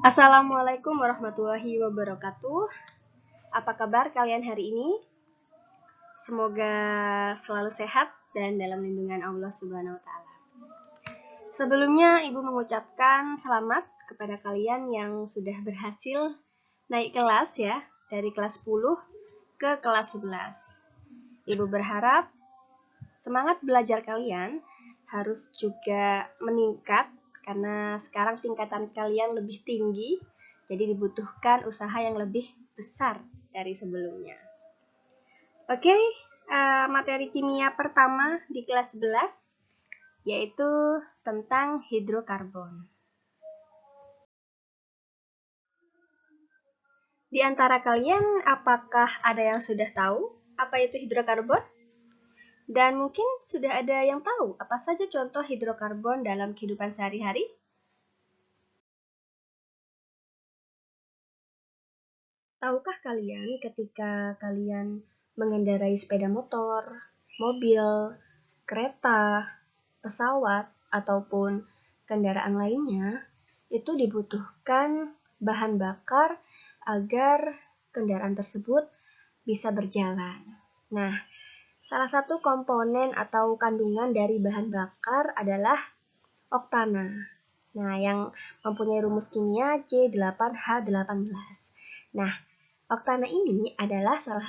Assalamualaikum warahmatullahi wabarakatuh. Apa kabar kalian hari ini? Semoga selalu sehat dan dalam lindungan Allah Subhanahu wa taala. Sebelumnya Ibu mengucapkan selamat kepada kalian yang sudah berhasil naik kelas ya, dari kelas 10 ke kelas 11. Ibu berharap semangat belajar kalian harus juga meningkat karena sekarang tingkatan kalian lebih tinggi, jadi dibutuhkan usaha yang lebih besar dari sebelumnya. Oke, materi kimia pertama di kelas 11 yaitu tentang hidrokarbon. Di antara kalian, apakah ada yang sudah tahu apa itu hidrokarbon? Dan mungkin sudah ada yang tahu apa saja contoh hidrokarbon dalam kehidupan sehari-hari? Tahukah kalian ketika kalian mengendarai sepeda motor, mobil, kereta, pesawat, ataupun kendaraan lainnya, itu dibutuhkan bahan bakar agar kendaraan tersebut bisa berjalan. Nah, salah satu komponen atau kandungan dari bahan bakar adalah oktana. Nah, yang mempunyai rumus kimia C8H18. Nah, oktana ini adalah salah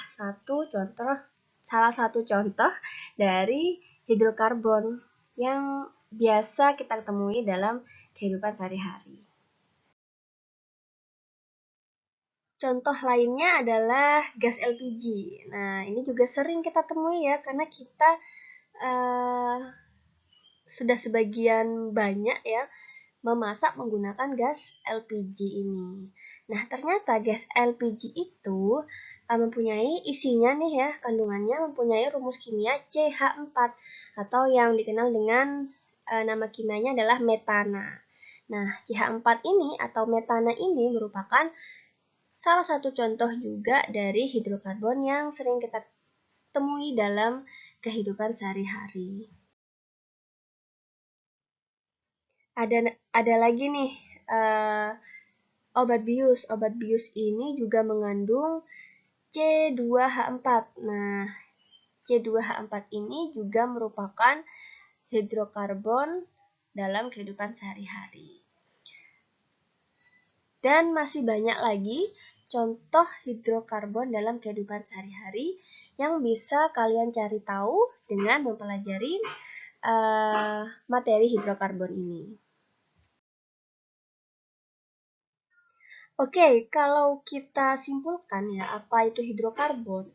satu contoh dari hidrokarbon yang biasa kita temui dalam kehidupan sehari-hari. Contoh lainnya adalah gas LPG. Nah, ini juga sering kita temui ya, karena kita sudah sebagian banyak ya memasak menggunakan gas LPG ini. Nah, ternyata gas LPG itu mempunyai isinya nih ya, kandungannya mempunyai rumus kimia CH4 atau yang dikenal dengan nama kimianya adalah metana. Nah, CH4 ini atau metana ini merupakan salah satu contoh juga dari hidrokarbon yang sering kita temui dalam kehidupan sehari-hari. Ada lagi nih obat bius. Obat bius ini juga mengandung C2H4. Nah, C2H4 ini juga merupakan hidrokarbon dalam kehidupan sehari-hari. Dan masih banyak lagi contoh hidrokarbon dalam kehidupan sehari-hari yang bisa kalian cari tahu dengan mempelajari materi hidrokarbon ini. Oke, kalau kita simpulkan ya apa itu hidrokarbon,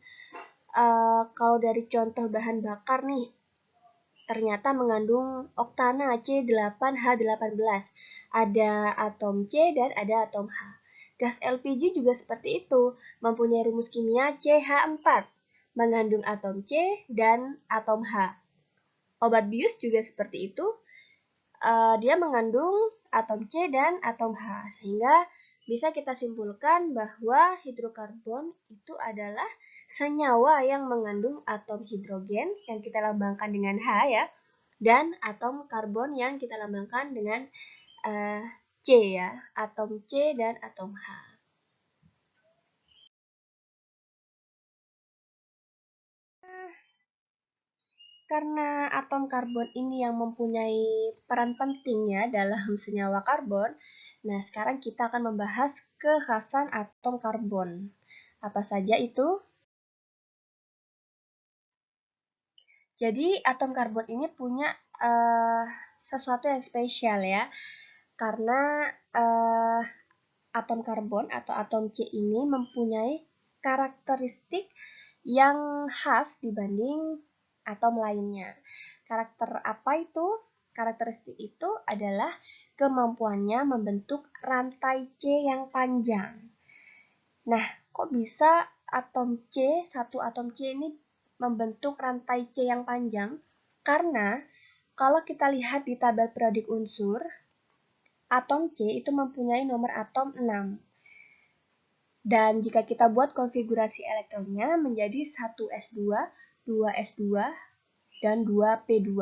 kalau dari contoh bahan bakar nih, ternyata mengandung oktana C8H18. Ada atom C dan ada atom H. Gas LPG juga seperti itu, mempunyai rumus kimia CH4, mengandung atom C dan atom H. Obat bius juga seperti itu, dia mengandung atom C dan atom H, sehingga bisa kita simpulkan bahwa hidrokarbon itu adalah senyawa yang mengandung atom hidrogen yang kita lambangkan dengan H ya, dan atom karbon yang kita lambangkan dengan C ya, atom C dan atom H. Karena atom karbon ini yang mempunyai peran penting ya dalam senyawa karbon, nah sekarang kita akan membahas kekhasan atom karbon. Apa saja itu? Jadi atom karbon ini punya sesuatu yang spesial ya, karena atom karbon atau atom C ini mempunyai karakteristik yang khas dibanding atom lainnya. Karakter apa itu? Karakteristik itu adalah kemampuannya membentuk rantai C yang panjang. Nah, kok bisa satu atom C ini membentuk rantai C yang panjang? Karena kalau kita lihat di tabel periodik unsur, atom C itu mempunyai nomor atom 6. Dan jika kita buat konfigurasi elektronnya menjadi 1s2, 2s2, dan 2p2.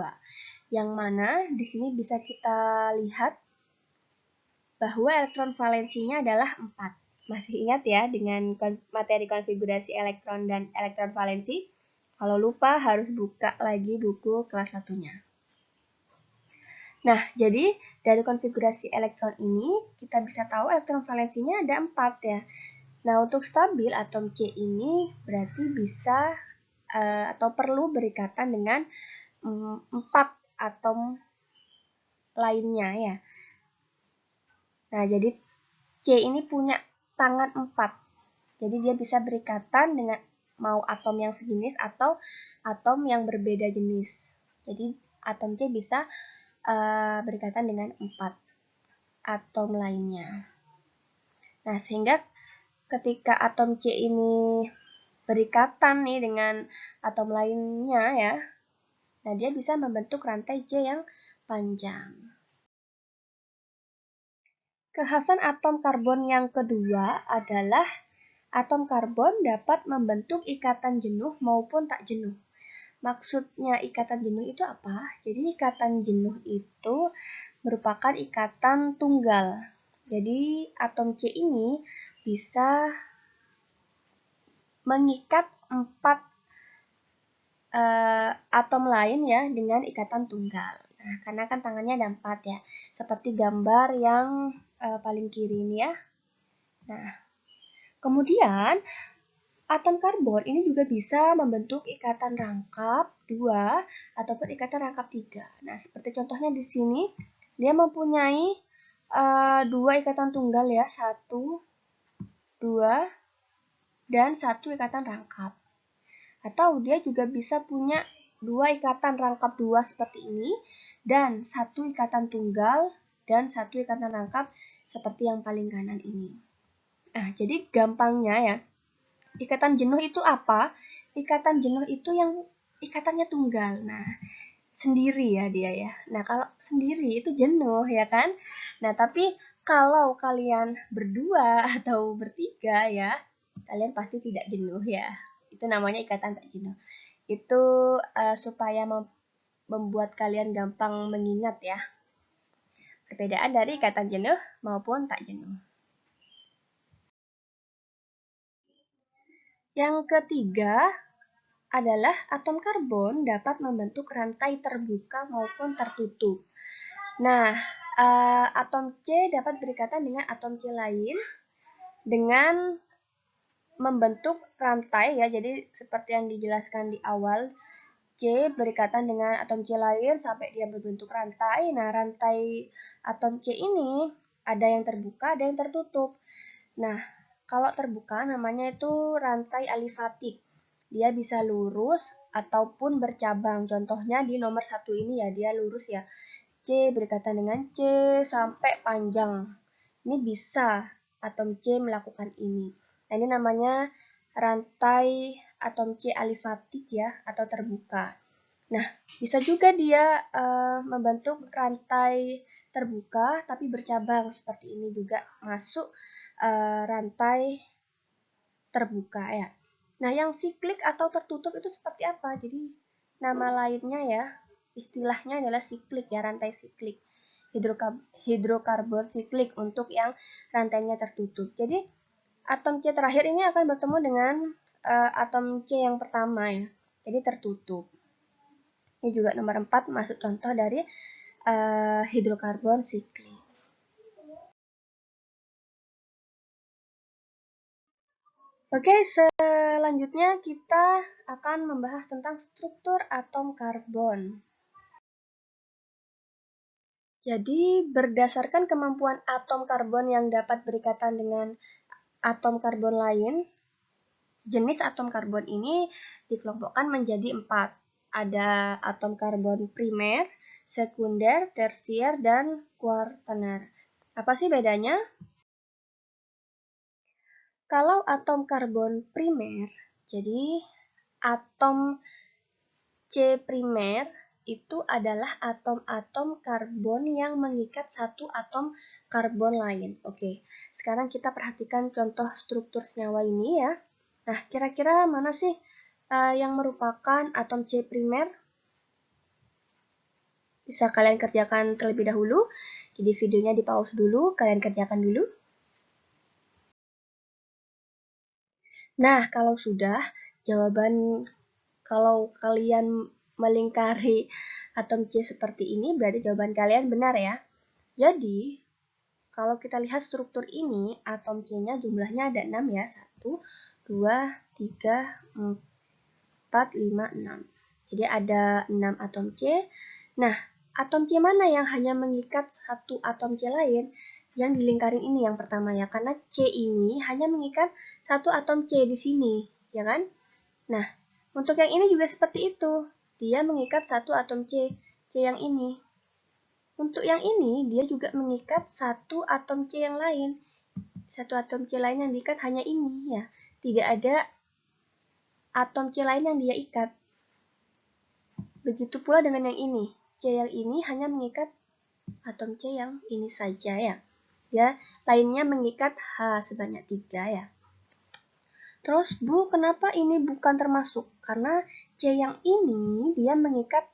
Yang mana di sini bisa kita lihat bahwa elektron valensinya adalah 4. Masih ingat ya dengan materi konfigurasi elektron dan elektron valensi? Kalau lupa harus buka lagi buku kelas 1-nya. Nah, jadi dari konfigurasi elektron ini kita bisa tahu elektron valensinya ada 4 ya. Nah, untuk stabil atom C ini berarti bisa atau perlu berikatan dengan 4 atom lainnya ya. Nah, jadi C ini punya tangan 4. Jadi dia bisa berikatan dengan mau atom yang sejenis atau atom yang berbeda jenis. Jadi atom C bisa berikatan dengan 4 atom lainnya. Nah, sehingga ketika atom C ini berikatan nih dengan atom lainnya ya, nah dia bisa membentuk rantai C yang panjang. Kekhasan atom karbon yang kedua adalah atom karbon dapat membentuk ikatan jenuh maupun tak jenuh. Maksudnya ikatan jenuh itu apa? Jadi ikatan jenuh itu merupakan ikatan tunggal. Jadi atom C ini bisa mengikat 4 atom lain ya dengan ikatan tunggal. Nah, karena kan tangannya ada 4 ya. Seperti gambar yang paling kiri ini ya. Nah, kemudian atom karbon ini juga bisa membentuk ikatan rangkap 2 ataupun ikatan rangkap 3. Nah, seperti contohnya di sini, dia mempunyai 2 ikatan tunggal ya, 1, 2, dan 1 ikatan rangkap. Atau dia juga bisa punya 2 ikatan rangkap 2 seperti ini, dan 1 ikatan tunggal, dan 1 ikatan rangkap seperti yang paling kanan ini. Nah, jadi gampangnya ya, ikatan jenuh itu apa? Ikatan jenuh itu yang ikatannya tunggal. Nah, sendiri ya dia ya. Nah, kalau sendiri itu jenuh ya kan? Nah, tapi kalau kalian berdua atau bertiga ya, kalian pasti tidak jenuh ya. Itu namanya ikatan tak jenuh. Itu supaya membuat kalian gampang mengingat ya. Perbedaan dari ikatan jenuh maupun tak jenuh. Yang ketiga adalah atom karbon dapat membentuk rantai terbuka maupun tertutup. Nah, atom C dapat berikatan dengan atom C lain dengan membentuk rantai ya. Jadi seperti yang dijelaskan di awal, C berikatan dengan atom C lain sampai dia berbentuk rantai. Nah, rantai atom C ini ada yang terbuka, ada yang tertutup. Nah, kalau terbuka namanya itu rantai alifatik. Dia bisa lurus ataupun bercabang. Contohnya di nomor 1 ini ya, dia lurus ya. C berikatan dengan C sampai panjang. Ini bisa atom C melakukan ini. Nah, ini namanya rantai atom C alifatik ya, atau terbuka. Nah, bisa juga dia membentuk rantai terbuka tapi bercabang. Seperti ini juga masuk rantai terbuka ya. Nah, yang siklik atau tertutup itu seperti apa? Jadi, nama lainnya ya, istilahnya adalah siklik ya, rantai siklik. Hidrokarbon siklik untuk yang rantainya tertutup. Jadi, atom C terakhir ini akan bertemu dengan atom C yang pertama ya. Jadi tertutup. Ini juga nomor 4 masuk contoh dari hidrokarbon siklik. Oke, selanjutnya kita akan membahas tentang struktur atom karbon. Jadi, berdasarkan kemampuan atom karbon yang dapat berikatan dengan atom karbon lain, jenis atom karbon ini dikelompokkan menjadi 4. Ada atom karbon primer, sekunder, tersier, dan kuartener. Apa sih bedanya? Kalau atom karbon primer, jadi atom C primer itu adalah atom-atom karbon yang mengikat satu atom karbon lain. Oke, sekarang kita perhatikan contoh struktur senyawa ini ya. Nah, kira-kira mana sih yang merupakan atom C primer? Bisa kalian kerjakan terlebih dahulu. Jadi videonya di pause dulu, kalian kerjakan dulu. Nah, kalau sudah, kalau kalian melingkari atom C seperti ini, berarti jawaban kalian benar ya. Jadi, kalau kita lihat struktur ini, atom C-nya jumlahnya ada 6 ya. 1, 2, 3, 4, 5, 6. Jadi ada 6 atom C. Nah, atom C mana yang hanya mengikat satu atom C lain? Yang di lingkaran ini yang pertama ya, karena C ini hanya mengikat satu atom C di sini, ya kan? Nah, untuk yang ini juga seperti itu. Dia mengikat satu atom C, C yang ini. Untuk yang ini, dia juga mengikat satu atom C yang lain. Satu atom C lain yang diikat hanya ini ya. Tidak ada atom C lain yang dia ikat. Begitu pula dengan yang ini. C yang ini hanya mengikat atom C yang ini saja ya. Ya, lainnya mengikat H sebanyak 3 ya. Terus, Bu, kenapa ini bukan termasuk? Karena C yang ini dia mengikat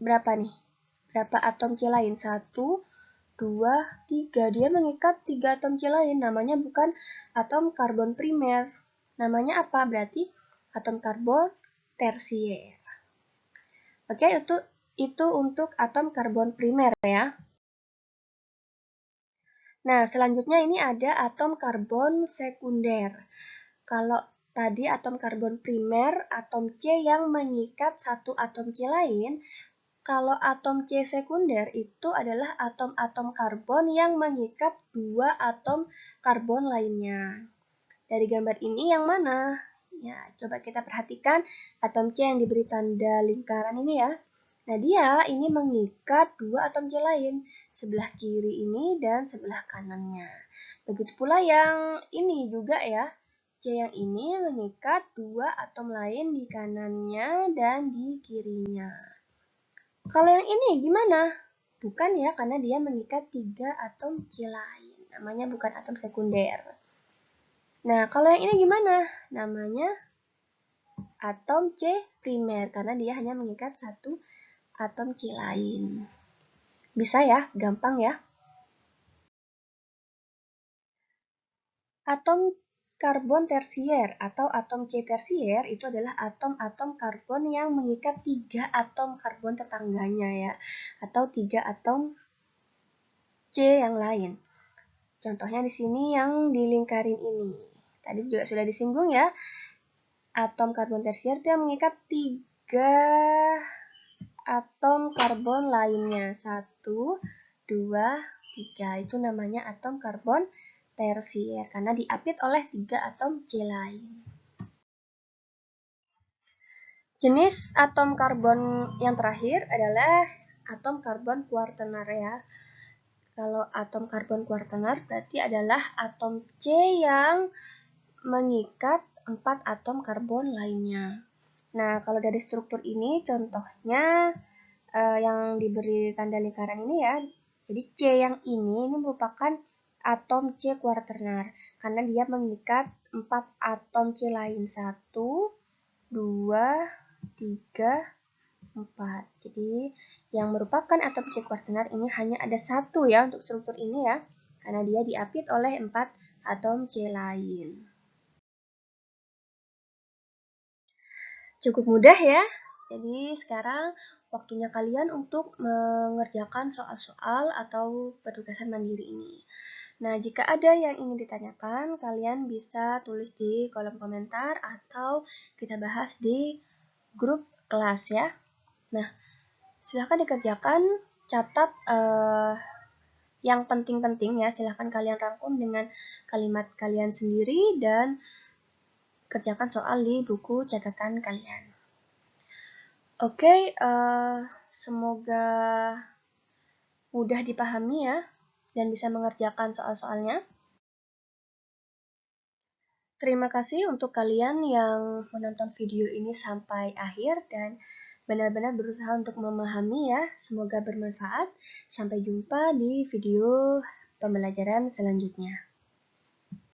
berapa nih? Berapa atom C lain? 1, 2, 3. Dia mengikat 3 atom C lain. Namanya bukan atom karbon primer. Namanya apa? Berarti atom karbon tersier. Oke, itu untuk atom karbon primer ya. Nah, selanjutnya ini ada atom karbon sekunder. Kalau tadi atom karbon primer, atom C yang mengikat satu atom C lain, kalau atom C sekunder itu adalah atom-atom karbon yang mengikat dua atom karbon lainnya. Dari gambar ini yang mana? Ya, coba kita perhatikan atom C yang diberi tanda lingkaran ini ya. Nah, dia ini mengikat dua atom C lain, sebelah kiri ini dan sebelah kanannya. Begitu pula yang ini juga ya. C yang ini mengikat dua atom lain di kanannya dan di kirinya. Kalau yang ini gimana? Bukan ya, karena dia mengikat 3 atom C lain. Namanya bukan atom sekunder. Nah, kalau yang ini gimana? Namanya atom C primer, karena dia hanya mengikat satu atom C lain. Bisa ya, gampang ya. Atom karbon tersier atau atom C tersier itu adalah atom-atom karbon yang mengikat 3 atom karbon tetangganya ya, atau 3 atom C yang lain. Contohnya di sini yang dilingkarin ini. Tadi juga sudah disinggung ya. Atom karbon tersier dia mengikat 3 atom karbon lainnya. 1, 2, 3. Itu namanya atom karbon tersier karena diapit oleh 3 atom C lain. Jenis atom karbon yang terakhir adalah atom karbon kuartenar ya. Kalau atom karbon kuartenar berarti adalah atom C yang mengikat 4 atom karbon lainnya. Nah, kalau dari struktur ini contohnya yang diberi tanda lingkaran ini ya. Jadi C yang ini merupakan atom C kuartenar karena dia mengikat 4 atom C lain. 1, 2, 3, 4. Jadi yang merupakan atom C kuartenar ini hanya ada satu ya untuk struktur ini ya. Karena dia diapit oleh 4 atom C lain. Cukup mudah ya. Jadi sekarang waktunya kalian untuk mengerjakan soal-soal atau penugasan mandiri ini. Nah, jika ada yang ingin ditanyakan, kalian bisa tulis di kolom komentar atau kita bahas di grup kelas ya. Nah, silahkan dikerjakan, catat yang penting-penting ya, silahkan kalian rangkum dengan kalimat kalian sendiri dan kerjakan soal di buku catatan kalian. Oke, semoga mudah dipahami ya, dan bisa mengerjakan soal-soalnya. Terima kasih untuk kalian yang menonton video ini sampai akhir dan benar-benar berusaha untuk memahami ya. Semoga bermanfaat. Sampai jumpa di video pembelajaran selanjutnya.